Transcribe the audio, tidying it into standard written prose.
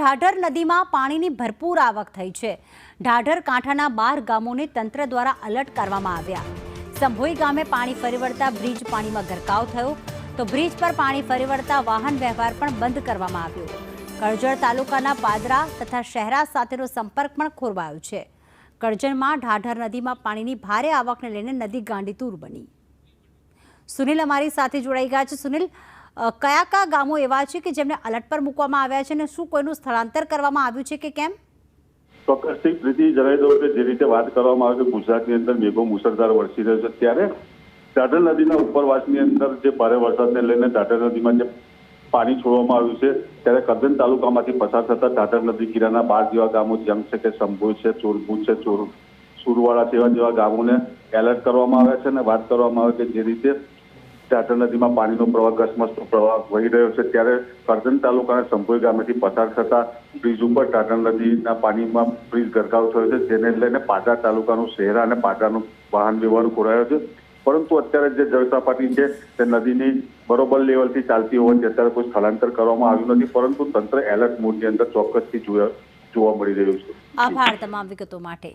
ઢાઢર નદીમાં પાણીની ભરપૂર આવક થઈ છે। ઢાઢર કાંઠાના 12 ગામોને તંત્ર દ્વારા એલર્ટ કરવામાં આવ્યા। સંભોઈ ગામે પાણી ફરી વળતા બ્રિજ પાણીમાં ગરકાવ થયો તો બ્રિજ પર પાણી ફરી વળતા વાહન વ્યવહાર પણ બંધ કરવામાં આવ્યો। કરજણ તાલુકાના પાદરા તથા શહેરા સાથેનો સંપર્ક પણ ખોરવાયો છે। કરજણમાં ઢાઢર નદીમાં પાણીની ભારે આવકને લઈને નદી ગાંડીતુર બની। સુનિલ અમારી સાથે જોડાઈ ગયા છે। સુનિલ, કયા કયા ગામો એવા છે કે જેમને એલર્ટ પર મૂકવામાં આવ્યા છે અને શું કોઈનું સ્થળાંતર કરવામાં આવ્યું છે કે કેમ? ચોક્કસથી પ્રીતિ જણાવી દઉં કે જે રીતે વાત કરવામાં આવે કે ગુજરાતની અંદર મેઘો મુસળધાર વરસી રહ્યો છે, ત્યારે ઢાઢર નદીના ઉપરવાસની અંદર જે ભારે વરસાદને લઈને ઢાઢર નદીમાં જે પાણી છોડવામાં આવ્યું છે, ત્યારે કરજણ તાલુકામાંથી પસાર થતા ઢાઢર નદી કિનારાના 12 જેવા ગામો જેમ છે કે સંભોઈ છે, ચોરભુજ છે, સુરવાડા છે, જેવા ગામોને એલર્ટ કરવામાં આવ્યા છે। અને વાત કરવામાં આવે કે જે રીતે ઢાઢર નદીમાં પાણીનો પ્રવાહ ધસમસતો પ્રવાહ વહી રહ્યો છે, ત્યારે કરજણ તાલુકાના સંભોઈ ગામેથી પસાર થતા બ્રિજ ઉપર ઢાઢર નદીના પાણીમાં બ્રિજ ગરકાવ થયો છે, જેને લઈને પાદરા તાલુકાનું શહેરા અને પાદરાનું વાહન વ્યવહાર ખોરાયો છે। પરંતુ અત્યારે જે જળસપાટી છે તે નદીની બરોબર લેવલથી ચાલતી હોવાથી અત્યારે કોઈ સ્થળાંતર કરવામાં આવ્યું નથી, પરંતુ તંત્ર એલર્ટ મોડની અંદર ચોક્કસથી જોવા મળી રહ્યું છે। આભાર તમામ વિગતો માટે।